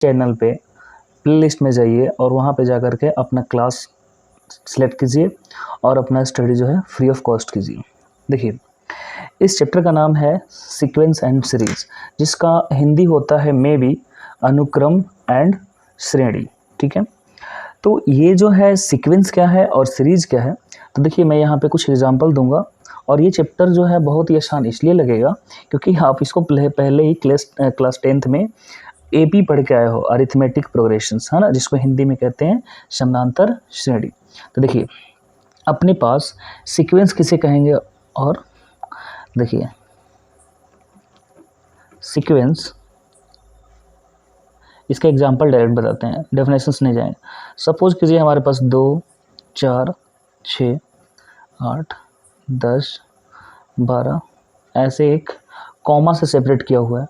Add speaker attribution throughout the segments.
Speaker 1: Channel पे playlist में जाइए और वहाँ पे जाकर के अपना क्लास सेलेक्ट कीजिए और अपना स्टडी जो है फ्री ऑफ कॉस्ट कीजिए। देखिए, इस चैप्टर का नाम है सीक्वेंस एंड सीरीज, जिसका हिंदी होता है मे बी अनुक्रम एंड श्रेणी। ठीक है, तो ये जो है सीक्वेंस क्या है और सीरीज क्या है, तो देखिए मैं यहाँ पे कुछ एग्जांपल दूंगा। और ये चैप्टर जो है बहुत ही आसान इसलिए लगेगा क्योंकि आप इसको पहले ही क्लास 10th में एपी पढ़ के आए हो, अरिथमेटिक प्रोग्रेशंस, है ना, जिसको हिंदी में कहते हैं समानांतर श्रेणी। तो देखिए अपने पास सीक्वेंस किसे कहेंगे, और देखिए सीक्वेंस, इसका एग्जांपल डायरेक्ट बताते हैं, डेफिनेशंस नहीं जाएंगे। सपोज कीजिए हमारे पास 2, 4, 6, 8, 10, 12 ऐसे एक कॉमा से सेपरेट किया हुआ है।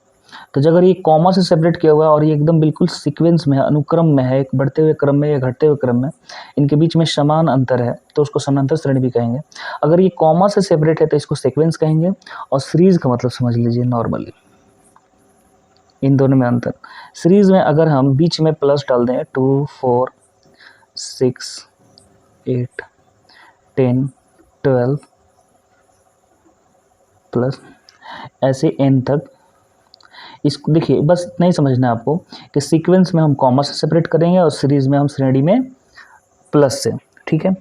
Speaker 1: तो अगर ये कॉमा से सेपरेट किया हुआ है और ये एकदम बिल्कुल सीक्वेंस में है, अनुक्रम में है, एक बढ़ते हुए क्रम में या घटते हुए क्रम में, इनके बीच में समान अंतर है, तो उसको समानांतर श्रेणी भी कहेंगे। अगर ये कॉमा से सेपरेट है तो इसको सीक्वेंस कहेंगे। और सीरीज का मतलब समझ लीजिए नॉर्मली इन दोनों में अंतर। सीरीज में अगर हम बीच में प्लस डाल दें 2, 4, 6, 8, 10, 12 प्लस ऐसे n तक, इसको देखिए बस नहीं समझना है आपको कि सीक्वेंस में हम कॉमा से सेपरेट करेंगे और सीरीज में हम श्रेणी में प्लस से। ठीक है,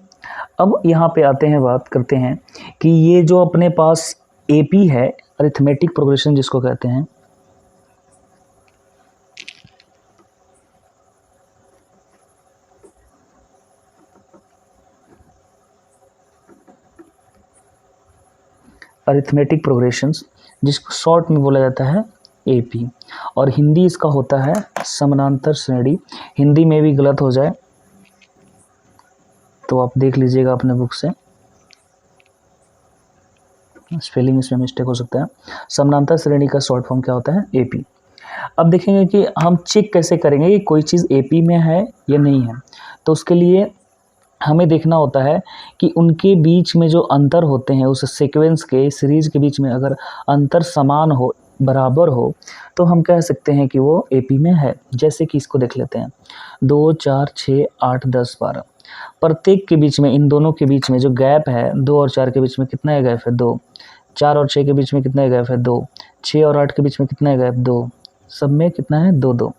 Speaker 1: अब यहाँ पे आते हैं, बात करते हैं कि ये जो अपने पास एपी है, अरिथमेटिक प्रोग्रेशन जिसको कहते हैं, अरिथमेटिक प्रोग्रेशंस, जिसको शॉर्ट में बोला जाता है एपी, और हिंदी इसका होता है समानांतर श्रेणी। हिंदी में भी गलत हो जाए तो आप देख लीजिएगा अपने बुक से, स्पेलिंग इसमें मिस्टेक हो सकता है। समानांतर श्रेणी का शॉर्ट फॉर्म क्या होता है, एपी। अब देखेंगे कि हम चेक कैसे करेंगे कि कोई चीज़ एपी में है या नहीं है। तो उसके लिए हमें देखना होता है कि उनके बीच में जो अंतर होते हैं, उस सीक्वेंस के सीरीज के बीच में अगर अंतर समान हो, बराबर हो, तो हम कह सकते हैं कि वो एपी में है। जैसे कि इसको देख लेते हैं, 2, 4, 6, 8, 10, 12, प्रत्येक के बीच में, इन दोनों के बीच में जो गैप है, 2 और 4 के बीच में कितना है गैप है, 2। 4 और 6 के बीच में कितना है गैप है, 2। 6 और 8 के बीच में कितना है गैप, 2। सब में कितना है, 2, 2।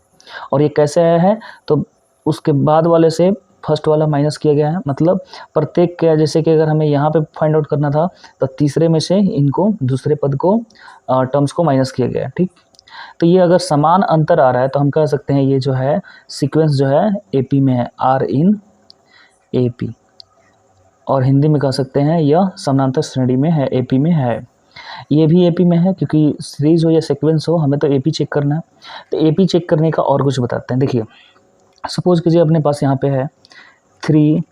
Speaker 1: और ये कैसे आया है, तो उसके बाद वाले से फर्स्ट वाला माइनस किया गया है। मतलब प्रत्येक के, जैसे कि अगर हमें यहाँ पे फाइंड आउट करना था तो तीसरे में से इनको, दूसरे पद को, टर्म्स को माइनस किया गया है। ठीक, तो ये अगर समान अंतर आ रहा है तो हम कह सकते हैं ये जो है सीक्वेंस जो है एपी में है, आर इन एपी। और हिंदी में कह सकते हैं यह समानांतर श्रेणी में है, एपी में है। ये भी एपी में है क्योंकि सीरीज हो या सीक्वेंस हो, हमें तो एपी चेक करना है। तो एपी चेक करने का और कुछ बताते हैं। देखिए सपोज कीजिए अपने पास यहाँ पे है 3,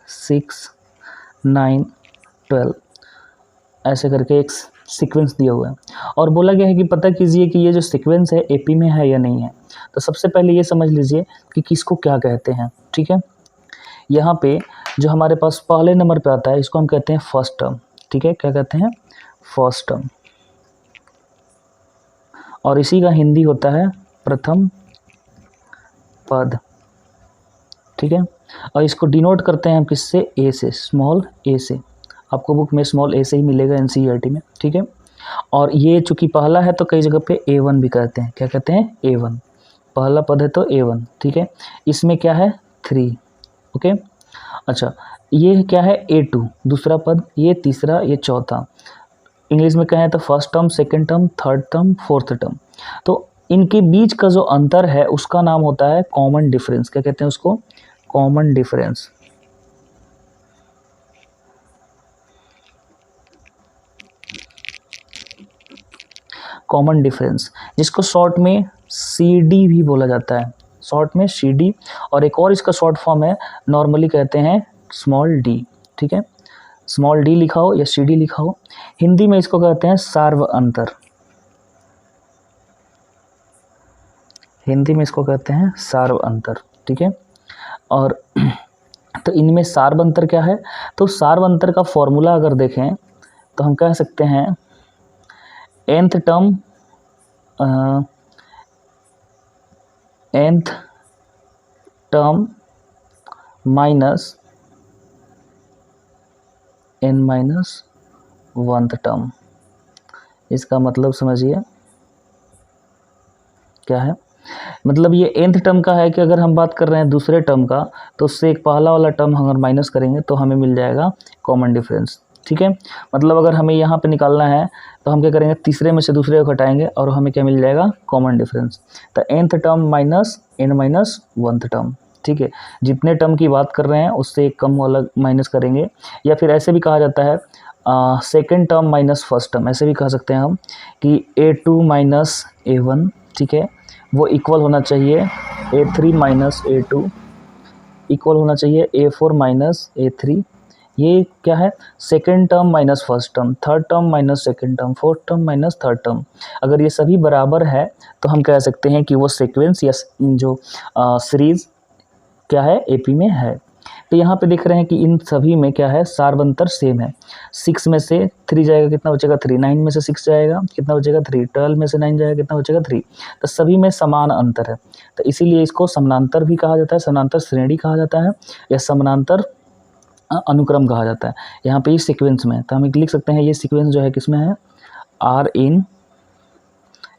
Speaker 1: 6, 9, 12 ऐसे करके एक सीक्वेंस दिया हुआ है और बोला गया है कि पता कीजिए कि ये जो सीक्वेंस है एपी में है या नहीं है। तो सबसे पहले ये समझ लीजिए कि किसको क्या कहते हैं। ठीक है, यहाँ पे जो हमारे पास पहले नंबर पे आता है इसको हम कहते हैं फर्स्ट टर्म। ठीक है, क्या कहते हैं, फर्स्ट टर्म। और इसी का हिंदी होता है प्रथम पद। ठीक है, और इसको डिनोट करते हैं हम किससे, ए से, स्मॉल ए से। आपको बुक में स्मॉल ए से ही मिलेगा एनसीईआरटी में। ठीक है, और ये चूंकि पहला है तो कई जगह पे A1 भी कहते हैं। क्या कहते हैं, A1, पहला पद है तो A1। ठीक है, इसमें क्या है, 3। ओके, अच्छा ये क्या है, A2 दूसरा पद, ये तीसरा, ये चौथा। इंग्लिश में कहें तो first term, second term, third term, fourth term. तो इनके बीच का जो अंतर है उसका नाम होता है कॉमन डिफरेंस। क्या कहते हैं उसको, कॉमन डिफरेंस। कॉमन डिफरेंस, जिसको शॉर्ट में CD भी बोला जाता है, शॉर्ट में CD। और एक और इसका शॉर्ट फॉर्म है, नॉर्मली कहते हैं स्मॉल d। ठीक है, स्मॉल d लिखा हो या CD लिखा हो। हिंदी में इसको कहते हैं सार्व अंतर। हिंदी में इसको कहते हैं सार्व अंतर। ठीक है, और तो इनमें सार्व अंतर क्या है, तो सार्व अंतर का फॉर्मूला अगर देखें तो हम कह सकते हैं nth term nth term minus n minus 1th term. इसका मतलब समझिए क्या है, मतलब ये nth टर्म का है कि अगर हम बात कर रहे हैं दूसरे टर्म का, तो उससे एक पहला वाला टर्म अगर माइनस करेंगे तो हमें मिल जाएगा कॉमन डिफरेंस। ठीक है, मतलब अगर हमें यहाँ पे निकालना है तो हम क्या करेंगे, तीसरे में से दूसरे को घटाएंगे और हमें क्या मिल जाएगा, कॉमन डिफरेंस। तो nth term minus n minus 1th term. ठीक है, जितने टर्म की बात कर रहे हैं उससे एक कम वाला माइनस करेंगे, या फिर ऐसे भी कहा जाता है second term minus first term, ऐसे भी कह सकते हैं हम कि A2 माइनस A1, ठीक है, वो इक्वल होना चाहिए A3 माइनस A2, इक्वल होना चाहिए A4 माइनस A3। ये क्या है, second term minus first term, third term minus second term, fourth term minus third term. अगर ये सभी बराबर है तो हम कह सकते हैं कि वो सीक्वेंस या जो सीरीज क्या है, एपी में है। तो यहाँ पे देख रहे हैं कि इन सभी में क्या है, सार्वंतर सेम है। 6 में से 3 जाएगा, कितना बचेगा 3। 9 में से 6 जाएगा, कितना बचेगा 3। 12 में से 9 जाएगा, कितना बचेगा 3। तो सभी में समान अंतर है, तो इसीलिए इसको समानांतर भी कहा जाता है, समानांतर श्रेणी कहा जाता है, या समानांतर अनुक्रम कहा जाता है। यहाँ पे इस सीक्वेंस में तो हम लिख सकते हैं ये सीक्वेंस जो है किसमें है, are in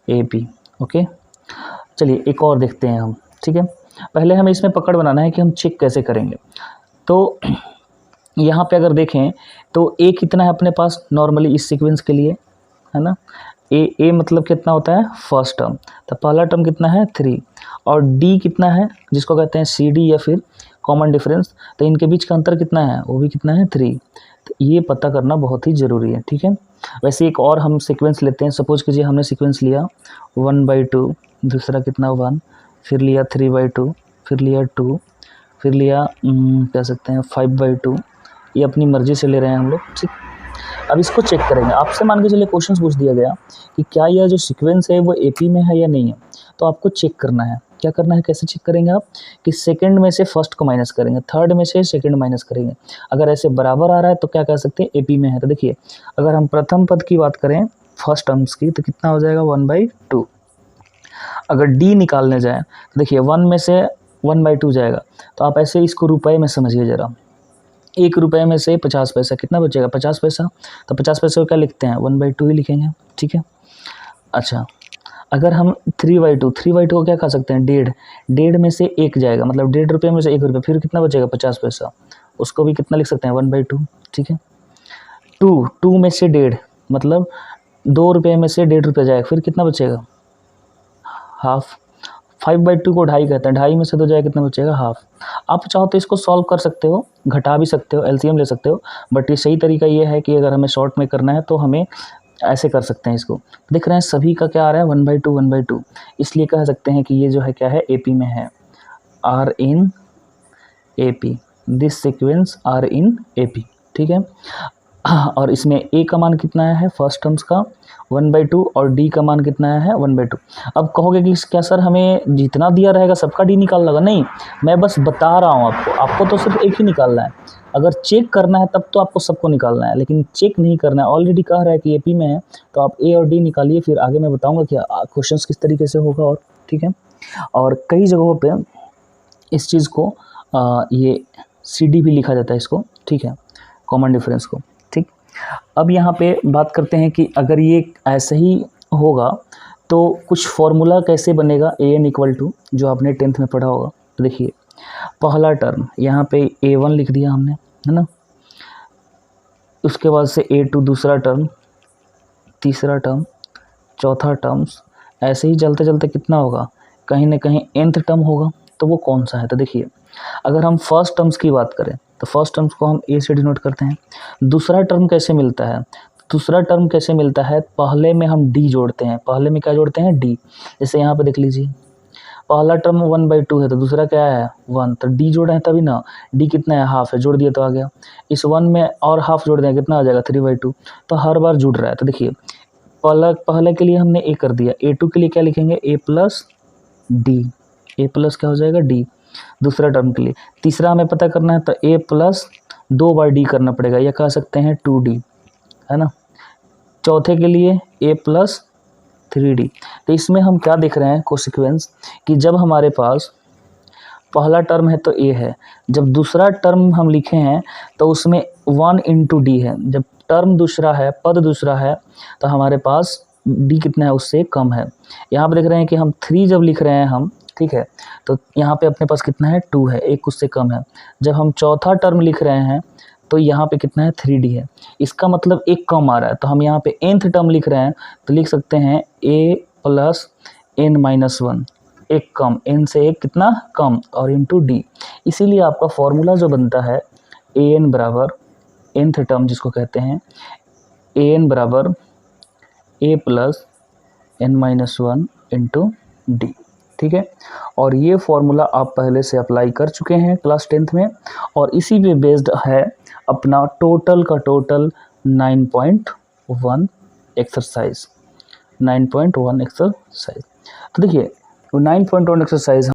Speaker 1: A P. Okay, चलिए एक और देखते हैं हम। ठीक है, पहले हमें इसमें पकड़ बनाना है कि हम चेक कैसे करेंगे। तो यहाँ पे अगर देखें तो ए कितना है अपने पास नॉर्मली इस सीक्वेंस के लिए, है ना, ए मतलब कितना होता है, फर्स्ट टर्म, तो पहला टर्म कितना है 3, और डी कितना है जिसको कहते हैं सी डी या फिर कॉमन डिफरेंस, तो इनके बीच का अंतर कितना है, वो भी कितना है 3। तो ये पता करना बहुत ही ज़रूरी है। ठीक है, वैसे एक और हम सीक्वेंस लेते हैं। सपोज कीजिए हमने सीक्वेंस लिया 1/2, दूसरा कितना 1, फिर लिया 3/2, फिर लिया 2, फिर लिया कह सकते हैं 5/2। ये अपनी मर्ज़ी से ले रहे हैं हम लोग। ठीक, अब इसको चेक करेंगे। आपसे मान के चलिए क्वेश्चन पूछ दिया गया कि क्या यह जो सीक्वेंस है वो एपी में है या नहीं है, तो आपको चेक करना है। क्या करना है, कैसे चेक करेंगे आप, कि सेकंड में से फर्स्ट को माइनस करेंगे, थर्ड में से सेकंड माइनस करेंगे। अगर ऐसे बराबर आ रहा है तो क्या कह सकते हैं, एपी में है। तो देखिए अगर हम प्रथम पद की बात करें फर्स्ट टर्म्स की, तो कितना हो जाएगा 1/2। अगर डी निकालने जाए तो देखिए 1 में से 1/2 जाएगा, तो आप ऐसे इसको रुपए में समझिए ज़रा। 1 रुपये में से 50 पैसा, कितना बचेगा 50 पैसा, तो 50 पैसे को क्या लिखते हैं 1/2 ही लिखेंगे। ठीक है, अच्छा अगर हम 3/2 को क्या खा सकते हैं, 1.5 में से 1 जाएगा, मतलब 1.5 रुपये में से 1 रुपये, फिर कितना बचेगा 50 पैसा, उसको भी कितना लिख सकते हैं 1/2। ठीक है, 2 में से 1.5, मतलब 2 रुपये में से 1.5 रुपये जाएगा, फिर कितना बचेगा हाफ। 5/2 को 2.5 कहते हैं, 2.5 में से 2 जाएगा, कितना बचेगा हाफ। आप चाहो तो इसको सॉल्व कर सकते हो, घटा भी सकते हो, एलसीएम ले सकते हो, बट ये सही तरीका ये है कि अगर हमें शॉर्ट में करना है तो हमें ऐसे कर सकते हैं इसको। दिख रहे हैं सभी का क्या आ रहा है 1/2, इसलिए कह सकते हैं कि ये जो है क्या है, एपी में है, are in AP, this sequence are in AP. ठीक है, और इसमें ए का मान कितना है फर्स्ट टर्म्स का 1/2, और डी का मान कितना है 1/2। अब कहोगे कि क्या सर हमें जितना दिया रहेगा सबका डी निकालना होगा, नहीं, मैं बस बता रहा हूँ आपको तो सिर्फ एक ही निकालना है। अगर चेक करना है तब तो आपको सबको निकालना है, लेकिन चेक नहीं करना है, ऑलरेडी कह रहा है कि एपी में है, तो आप ए और डी निकालिए, फिर आगे मैं बताऊँगा कि क्वेश्चन किस तरीके से होगा। और ठीक है, और कई जगहों पर इस चीज़ को ये CD भी लिखा जाता है इसको। ठीक है, कॉमन डिफरेंस को। ठीक, अब यहाँ पे बात करते हैं कि अगर ये ऐसे ही होगा तो कुछ फॉर्मूला कैसे बनेगा, AN = जो आपने 10th में पढ़ा होगा। तो देखिए पहला टर्म यहाँ पे A1 लिख दिया हमने, है ना, उसके बाद से A2 दूसरा टर्म, तीसरा टर्म, चौथा टर्म्स, ऐसे ही चलते चलते कितना होगा, कहीं ना कहीं nth टर्म होगा। तो वो कौन सा है, तो देखिए अगर हम फर्स्ट टर्म्स की बात करें तो फर्स्ट टर्म्स को हम ए से डिनोट करते हैं। दूसरा टर्म कैसे मिलता है, दूसरा टर्म कैसे मिलता है, पहले में हम डी जोड़ते हैं, पहले में क्या जोड़ते हैं डी। जैसे यहाँ पे देख लीजिए पहला टर्म 1/2 है तो दूसरा क्या है 1, तो डी जोड़े हैं तभी ना, डी कितना है हाफ है, जोड़ दिया तो आ गया। इस 1 में और हाफ जोड़ दें कितना आ जाएगा 3/2, तो हर बार जुड़ रहा है। तो देखिए पहले के लिए हमने ए कर दिया, A2 के लिए क्या लिखेंगे A+D, A+ क्या हो जाएगा D। दूसरा टर्म के लिए तीसरा हमें पता करना है तो A+2 बार D करना पड़ेगा, या कह सकते हैं 2D, है ना। चौथे के लिए A+, 3D। तो इसमें हम क्या देख रहे हैं कोसिक्वेंस कि जब हमारे पास पहला टर्म है तो a है, जब दूसरा टर्म हम लिखे हैं तो उसमें 1 इंटू डी है, जब टर्म दूसरा है, पद दूसरा है, तो हमारे पास d कितना है उससे कम है। यहाँ पर देख रहे हैं कि हम 3 जब लिख रहे हैं हम, ठीक है, तो यहाँ पे अपने पास कितना है 2 है, एक उससे कम है। जब हम चौथा टर्म लिख रहे हैं तो यहाँ पे कितना है 3D है, इसका मतलब एक कम आ रहा है। तो हम यहाँ पे nth टर्म लिख रहे हैं तो लिख सकते हैं a प्लस n-1, एक कम, n से एक कितना कम, और इंटू डी। इसीलिए आपका फॉर्मूला जो बनता है an बराबर nth टर्म जिसको कहते हैं an बराबर a plus n-1 into D, ठीक है। और ये फॉर्मूला आप पहले से अप्लाई कर चुके हैं क्लास 10th में, और इसी पे बेस्ड है अपना टोटल का टोटल 9.1 एक्सरसाइज, 9.1 एक्सरसाइज। तो देखिए 9.1 एक्सरसाइज